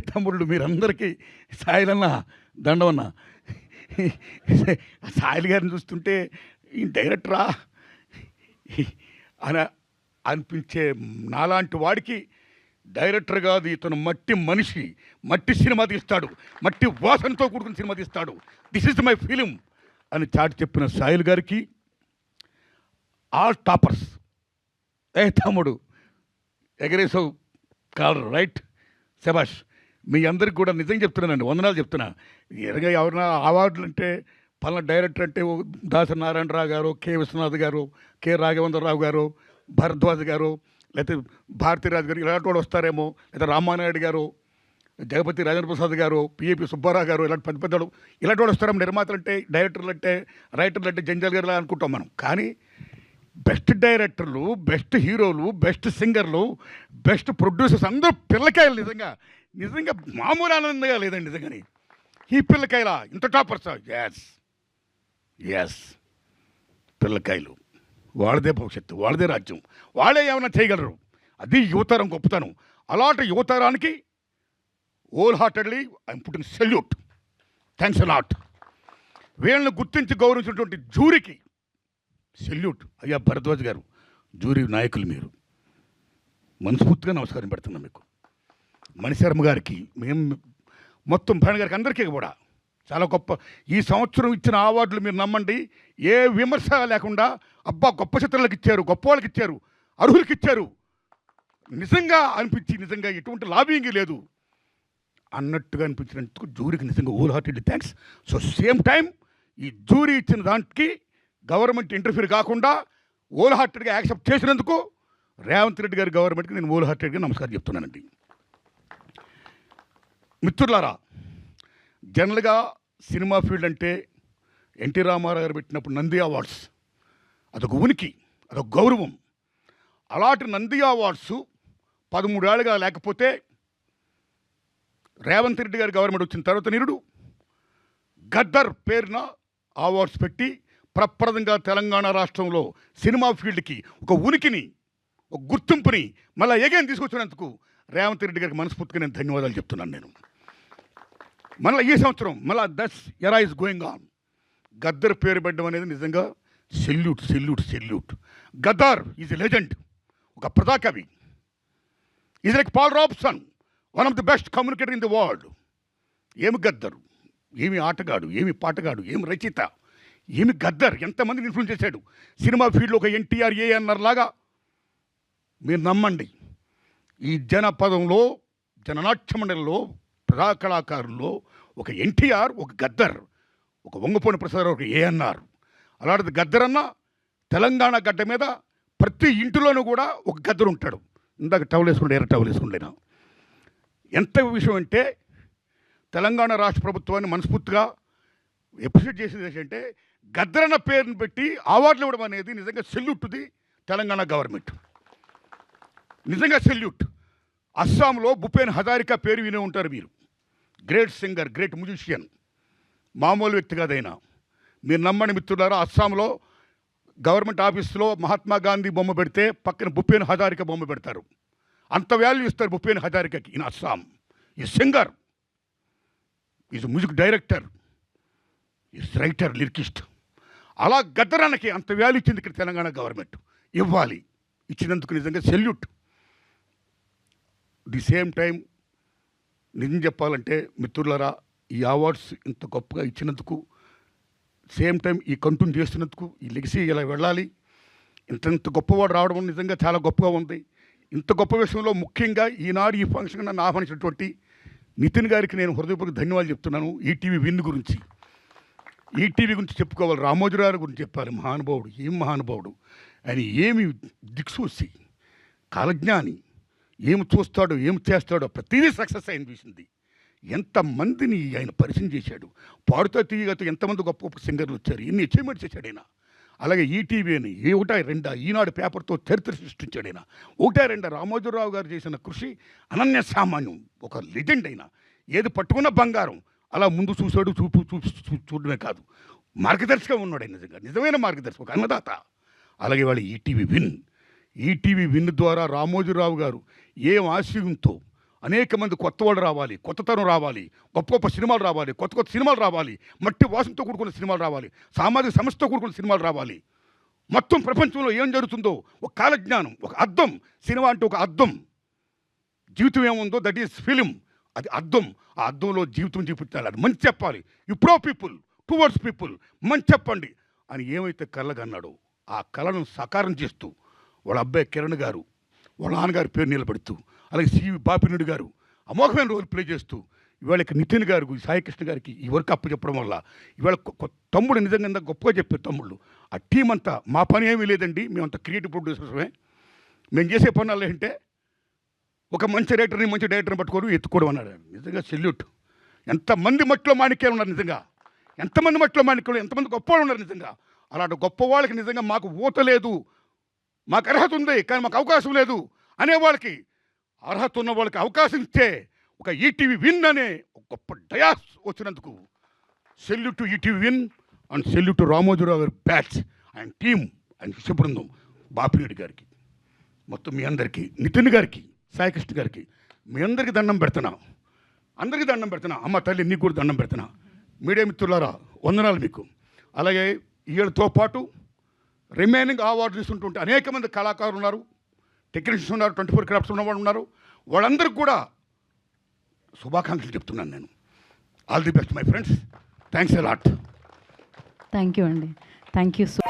తమ్ముళ్ళు మీరందరికీ సాయిలన్న దండవన్న. సాయిల్ గారిని చూస్తుంటే ఈ డైరెక్టరా అని అనిపించే నాలాంటి వాడికి డైరెక్టర్ కాదు, ఇతను మట్టి మనిషి, మట్టి సినిమా తీస్తాడు, మట్టి వాసనతో కూడుకున్న సినిమా తీస్తాడు, దిస్ ఇస్ మై ఫిలిం అని చాటి చెప్పిన సాయిల్ గారికి ఆల్ టాపర్స్. తమ్ముడు ఎగరేసావు కాలర్ రైట్, శబాష్. మీ అందరికి కూడా నిజంగా చెప్తున్నానండి, వందనాలు చెప్తున్నా. ఎరగా ఎవరైనా అవార్డులు అంటే పలానా డైరెక్టర్ అంటే దాసరి నారాయణరావు గారు, కె విశ్వనాథ్ గారు, కె రాఘవేంద్రరావు గారు, భరద్వాజ్ గారు, లేకపోతే భారతీరాజు గారు ఇలాంటి వాళ్ళు వస్తారేమో, లేదా రామానాయుడు గారు, జగపతి రాజేంద్ర ప్రసాద్ గారు, పిఏపి సుబ్బారావు గారు, ఇలాంటి పెద్ద పెద్దలు ఇలాంటి వాళ్ళు వస్తారేమో. నిర్మాతలు అంటే, డైరెక్టర్లు అంటే, రైటర్లు అంటే జంజాల్ గారు అనుకుంటాం మనం. కానీ బెస్ట్ డైరెక్టర్లు, బెస్ట్ హీరోలు, బెస్ట్ సింగర్లు, బెస్ట్ ప్రొడ్యూసర్స్ అందరూ పిల్లకాయలు. నిజంగా నిజంగా మామూలు ఆనందంగా లేదండి నిజంగాని. ఈ పిల్లకాయల ఇంత టాపర్స్, ఎస్ పిల్లకాయలు. వాళ్ళదే భవిష్యత్తు, వాళ్ళదే రాజ్యం, వాళ్ళే ఏమైనా చేయగలరు. అది యువతరం గొప్పతనం. అలాంటి యువతరానికి whole heartedly I'm putting salute. Thanks a lot. వీళ్ళని గుర్తించి గౌరవించినటువంటి జూరీకి సెల్యూట్. అయ్యా భరద్వాజ్ గారు, జూరీ నాయకులు మీరు, మనస్ఫూర్తిగా నమస్కారం పెడుతున్నాం మీకు. మణిశర్మ గారికి, మేము మొత్తం భరణ్ గారికి, అందరికీ కూడా చాలా గొప్ప. ఈ సంవత్సరం ఇచ్చిన అవార్డులు మీరు నమ్మండి, ఏ విమర్శ లేకుండా అబ్బా గొప్ప చిత్రాలకు ఇచ్చారు, గొప్ప వాళ్ళకి ఇచ్చారు, అర్హులకి ఇచ్చారు నిజంగా అనిపించి, నిజంగా ఎటువంటి లాబింగ్ లేదు అన్నట్టుగా అనిపించినందుకు జూరీకి నిజంగా whole heartedly thanks. So same time ఈ జూరీ ఇచ్చిన దానికి గవర్నమెంట్ ఇంటర్ఫీర్ కాకుండా హోల్ హార్టెడ్గా యాక్సెప్ట్ చేసినందుకు రేవంత్ రెడ్డి గారి గవర్నమెంట్కి నేను హోల్ హార్టెడ్గా నమస్కారం చెప్తున్నానండి. మిత్రులారా, జనరల్గా సినిమా ఫీల్డ్ అంటే ఎన్టీ రామారావు గారు పెట్టినప్పుడు నంది అవార్డ్స్ అదొక ఉనికి, అదొక గౌరవం. అలాంటి నంది అవార్డ్స్ 13 ఏళ్ళుగా లేకపోతే రేవంత్ రెడ్డి గారి గవర్నమెంట్ వచ్చిన తర్వాత నిరుడు గద్దర్ పేరున అవార్డ్స్ పెట్టి ప్రప్రదంగా తెలంగాణ రాష్ట్రంలో సినిమా ఫీల్డ్కి ఒక ఉనికిని, ఒక గుర్తింపుని మళ్ళీ ఎగైన్ తీసుకొచ్చినందుకు రేవంత్ రెడ్డి గారికి మనస్ఫూర్తిగా నేను ధన్యవాదాలు చెప్తున్నాను. నేను మళ్ళీ ఈ సంవత్సరం మళ్ళీ దట్స్ ఎరా ఇస్ గోయింగ్ ఆన్. గద్దర్ పేరు పెట్టడం అనేది నిజంగా salute, salute, salute. Gaddar is a legend, ఒక ప్రజాకవి. Is like Paul Robeson, one of the best communicator in the world. ఏమి గద్దరు, ఏమి ఆటగాడు, ఏమి పాటగాడు, ఏమి రచయిత, ఏమి గద్దర్, ఎంతమందిని ఇన్ఫ్లుయెన్స్ చేశాడు సినిమా ఫీల్డ్లో. ఒక ఎన్టీఆర్, ఏఎన్ఆర్ లాగా మీరు నమ్మండి, ఈ జనపదంలో, జననాట్య మండలిలో, ప్రజా కళాకారుల్లో ఒక ఎన్టీఆర్, ఒక గద్దర్, ఒక వంగపోని ప్రసాద్, ఒక ఏఎన్ఆర్. అలాంటిది గద్దర్ అన్న తెలంగాణ గడ్డ మీద ప్రతి ఇంటిలోనూ కూడా ఒక గద్దరు ఉంటాడు. ఇందాక టవల్ వేసుకుంటే ఎర్ర టవల్ వేసుకుంటేనా ఎంత విషయం అంటే, తెలంగాణ రాష్ట్ర ప్రభుత్వాన్ని మనస్ఫూర్తిగా అప్రిషియేట్ చేసేది ఏంటంటే, గద్దరన్న పేరుని పెట్టి అవార్డులు ఇవ్వడం అనేది నిజంగా సెల్యూట్ ది తెలంగాణ గవర్నమెంట్. నిజంగా సెల్యూట్. అస్సాంలో భూపేన్ హజారికా పేరు వినే ఉంటారు మీరు. గ్రేట్ సింగర్, గ్రేట్ మ్యూజిషియన్, మామూలు వ్యక్తి కాదైనా. మీరు నమ్మని మిత్రులారా, అస్సాంలో గవర్నమెంట్ ఆఫీస్లో మహాత్మా గాంధీ బొమ్మ పెడితే పక్కన భూపేన్ హజారికా బొమ్మ పెడతారు. అంత వాల్యూ ఇస్తారు భూపేన్ హజారికాకి. ఇన్ అస్సాం ఈ singer, is music director, is writer, lyricist. అలా గద్దరానికి అంత వాల్యూ ఇచ్చింది ఇక్కడ తెలంగాణ గవర్నమెంట్. ఇవ్వాలి, ఇచ్చినందుకు నిజంగా సెల్యూట్. ది సేమ్ టైం నిజం చెప్పాలంటే మిత్రులారా, ఈ అవార్డ్స్ ఇంత గొప్పగా ఇచ్చినందుకు, సేమ్ టైం ఈ కంటిన్యూ చేస్తున్నందుకు, ఈ లెగసీ ఇలా వెళ్ళాలి. ఇంత గొప్పవాడు రావడం నిజంగా చాలా గొప్పగా ఉంది. ఇంత గొప్ప విషయంలో ముఖ్యంగా ఈనాడు ఈ ఫంక్షన్ నన్ను ఆహ్వానించినటువంటి నితిన్ గారికి నేను హృదయపూర్వక ధన్యవాదాలు చెప్తున్నాను. ఈటీవీ విన్ గురించి, ఈటీవీ గురించి చెప్పుకోవాలి, రామోజీరావు గురించి చెప్పాలి. మహానుభావుడు, ఏం మహానుభావుడు ఆయన, ఏమి దిక్సూసి, కాలజ్ఞాని, ఏమి చూస్తాడో, ఏమి చేస్తాడో ప్రతిదీ సక్సెస్ అయిన చూసింది. ఎంతమందిని ఆయన పరిచయం చేశాడు. పాడుతా తీయగతో ఎంతమంది గొప్ప గొప్ప సింగర్లు వచ్చారు, ఎన్ని అచీవ్మెంట్స్ చేశాడు ఆయన. అలాగే ఈటీవీ అని ఒకటా రెండా ఈనాడు పేపర్తో చరిత్ర సృష్టించాడు ఆయన. ఒకటా రెండా రామోజీరావు గారు చేసిన కృషి అనన్య సామాన్యం. ఒక లెజెండ్ అయినా ఏది పట్టుకున్న బంగారం. అలా ముందు చూశాడు, చూడడమే కాదు, మార్గదర్శిగా ఉన్నాడు ఆయన. నిజంగా నిజమైన మార్గదర్శి, ఒక అన్నదాత. అలాగే వాళ్ళు ఈటీవీ విన్ ద్వారా రామోజీరావు గారు ఏం ఆశయంతో అనేక మంది కొత్త వాళ్ళు రావాలి, కొత్తతనం రావాలి, గొప్ప గొప్ప సినిమాలు రావాలి, కొత్త కొత్త సినిమాలు రావాలి, మట్టి వాసనతో కూడుకున్న సినిమాలు రావాలి, సామాజిక సమస్యతో కూడుకున్న సినిమాలు రావాలి. మొత్తం ప్రపంచంలో ఏం జరుగుతుందో ఒక కాలజ్ఞానం, ఒక అద్దం. సినిమా అంటే ఒక అద్దం. జీవితం ఏముందో దట్ ఈస్ ఫిలిం. అది అద్దం. ఆ అద్దంలో జీవితం చూపించాలి. అది మంచి చెప్పాలి. You pro people, towards people, మంచి చెప్పండి అని ఏమైతే కళ్ళగన్నాడో ఆ కళను సాకారం చేస్తూ వాళ్ళ అబ్బాయి కిరణ్ గారు వాళ్ళ నాన్నగారి పేరు నిలబెడుతూ, అలాగే సివి బాపినుడి గారు అమోఘమైన రోల్ ప్లే చేస్తూ, ఇవాళ నితిన్ గారు సాయికృష్ణ గారికి ఈ వర్క్ అప్పు చెప్పడం వల్ల ఇవాళ తమ్ముడు నిజంగా ఇంత గొప్పగా చెప్పారు తమ్ముళ్ళు. ఆ టీం అంతా మా పని ఏమీ లేదండి, మేమంతా క్రియేటివ్ ప్రొడ్యూసర్సమే. మేము చేసే పనులు ఏంటంటే ఒక మంచి రైటర్ని మంచి డైరెక్టర్ని పట్టుకోవడం ఎత్తుకోవడం అన్నాడు. నిజంగా సెల్యూట్. ఎంతమంది మట్టిలో మాణిక్యాలు ఉన్నారు నిజంగా, ఎంతమంది మట్టిలో మాణిక్యాలు, ఎంతమంది గొప్పవాళ్ళు ఉన్నారు నిజంగా. అలాంటి గొప్ప వాళ్ళకి నిజంగా మాకు ఊత లేదు, మాకు అర్హత ఉంది కానీ మాకు అవకాశం లేదు అనేవాళ్ళకి, అర్హత ఉన్న వాళ్ళకి అవకాశం ఇచ్చే ఒక ఈటీవీ విన్ అనే ఒక గొప్ప డయాస్ వచ్చినందుకు salute to ETV win and salute to Ramoji Rao గారి బ్యాచ్ ఆయన టీం, ఆయన శిష్య బృందం, బాపిరెడ్డి గారికి, మొత్తం మీ అందరికీ, నితిన్ గారికి, సాయికృష్ణ గారికి, మీ అందరికీ దండం పెడుతున్నా, అందరికీ దండం పెడుతున్నా. అమ్మ తల్లి నీకు కూడా దండం పెడుతున్నా. మీడియా మిత్రులారా వందనాలు మీకు. అలాగే వీళ్ళతో పాటు రిమైనింగ్ అవార్డు తీసుకుంటుంటే అనేక మంది కళాకారులు ఉన్నారు, టెక్నీషియన్స్ ఉన్నారు, 24 క్రాఫ్ట్స్ ఉన్నవాళ్ళు ఉన్నారు. వాళ్ళందరికీ కూడా శుభాకాంక్షలు చెప్తున్నాను నేను. All the best my friends. Thanks a lot. Thank you అండి. Thank you so